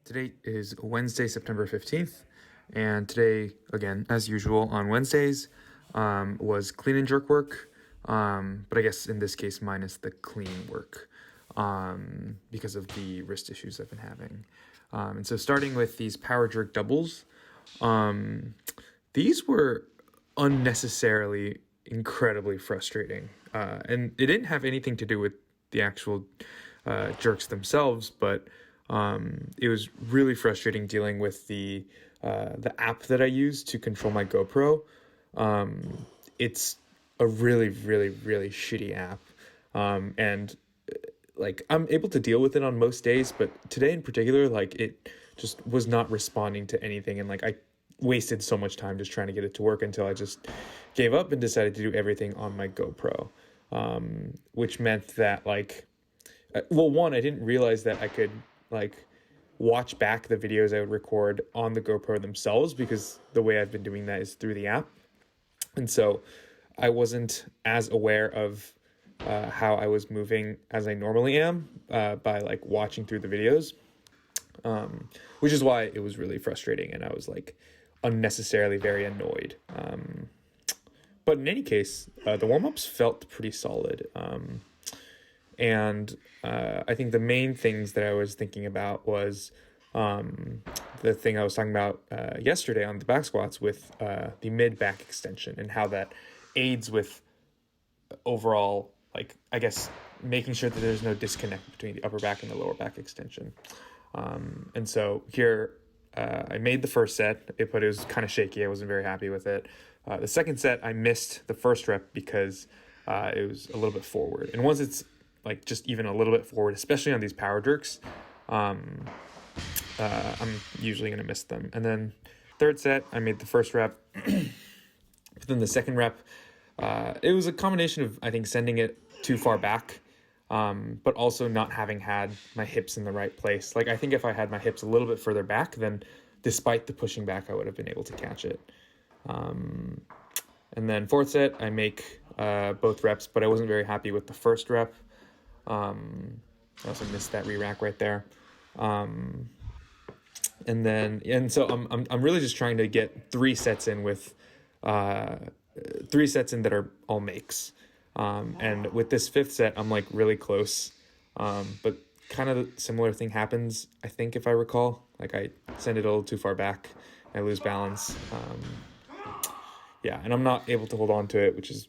Today is Wednesday, September 15th, and today, again, as usual, on Wednesdays, was clean and jerk work, but I guess in this case, minus the clean work, because of the wrist issues I've been having. And so starting with these power jerk doubles, these were unnecessarily incredibly frustrating, and it didn't have anything to do with the actual jerks themselves, but it was really frustrating dealing with the app that I use to control my GoPro. It's a really, really, really shitty app, and like I'm able to deal with it on most days, but today in particular, like it just was not responding to anything, and like I wasted so much time just trying to get it to work until I just gave up and decided to do everything on my GoPro, which meant that like, well, one, I didn't realize that I could like watch back the videos I would record on the GoPro themselves, because the way I've been doing that is through the app. And so I wasn't as aware of how I was moving as I normally am by like watching through the videos, which is why it was really frustrating. And I was like unnecessarily very annoyed. But in any case, the warm-ups felt pretty solid. And I think the main things that I was thinking about was the thing I was talking about yesterday on the back squats with the mid-back extension, and how that aids with overall, like, I guess, making sure that there's no disconnect between the upper back and the lower back extension. And so here I made the first set, but it was kind of shaky. I wasn't very happy with it. The second set, I missed the first rep because it was a little bit forward. And once it's like just even a little bit forward, especially on these power jerks, I'm usually going to miss them. And then third set, I made the first rep. But then the second rep, it was a combination of, I think, sending it too far back, but also not having had my hips in the right place. Like, I think if I had my hips a little bit further back, then despite the pushing back, I would have been able to catch it. And then fourth set, I make both reps, but I wasn't very happy with the first rep. I also missed that re-rack right there. And so I'm really just trying to get 3 sets in with 3 sets in that are all makes. And with this 5th set, I'm like really close. But kind of a similar thing happens, I think, if I recall. Like I send it a little too far back, I lose balance. Yeah, and I'm not able to hold on to it, which is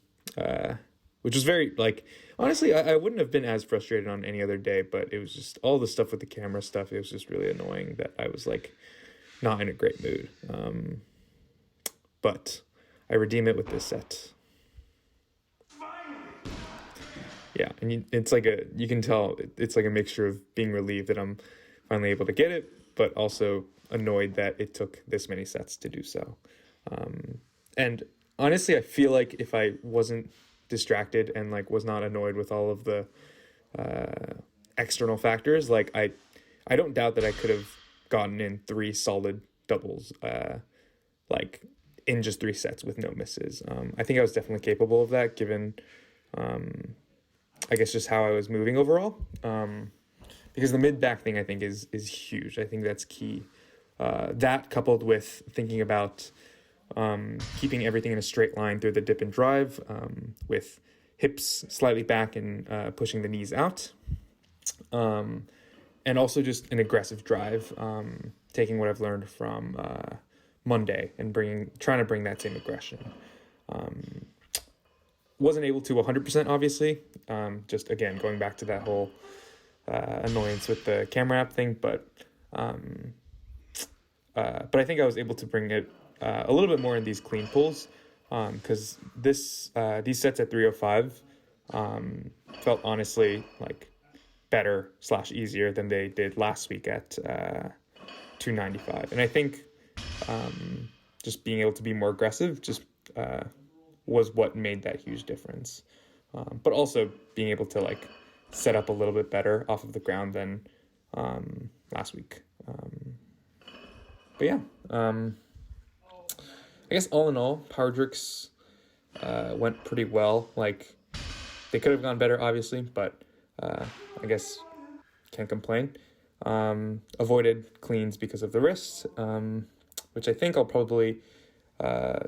very, like, honestly, I wouldn't have been as frustrated on any other day, but it was just all the stuff with the camera stuff. It was just really annoying that I was like not in a great mood. But I redeem it with this set. Yeah, and it's like you can tell it's like a mixture of being relieved that I'm finally able to get it, but also annoyed that it took this many sets to do so. And honestly, I feel like if I wasn't distracted and like was not annoyed with all of the external factors, like I don't doubt that I could have gotten in 3 solid doubles, like in just 3 sets with no misses. I think I was definitely capable of that, given I guess just how I was moving overall. Because the mid back thing, I think, is huge. I think that's key. That coupled with thinking about keeping everything in a straight line through the dip and drive, with hips slightly back and pushing the knees out, and also just an aggressive drive, taking what I've learned from Monday and trying to bring that same aggression. Wasn't able to 100%, obviously. Just again going back to that whole annoyance with the camera app thing, but I think I was able to bring it a little bit more in these clean pulls, because these sets at 305 felt honestly like better / easier than they did last week at 295. And I think just being able to be more aggressive just was what made that huge difference. But also being able to like set up a little bit better off of the ground than last week. But yeah, I guess all in all, power jerks went pretty well. Like, they could have gone better, obviously, but I guess can't complain. Avoided cleans because of the wrist, which I think I'll probably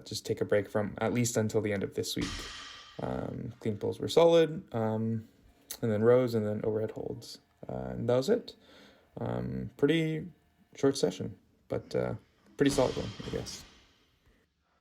just take a break from at least until the end of this week. Clean pulls were solid, and then rows, and then overhead holds. And that was it. Pretty short session, but pretty solid one, I guess.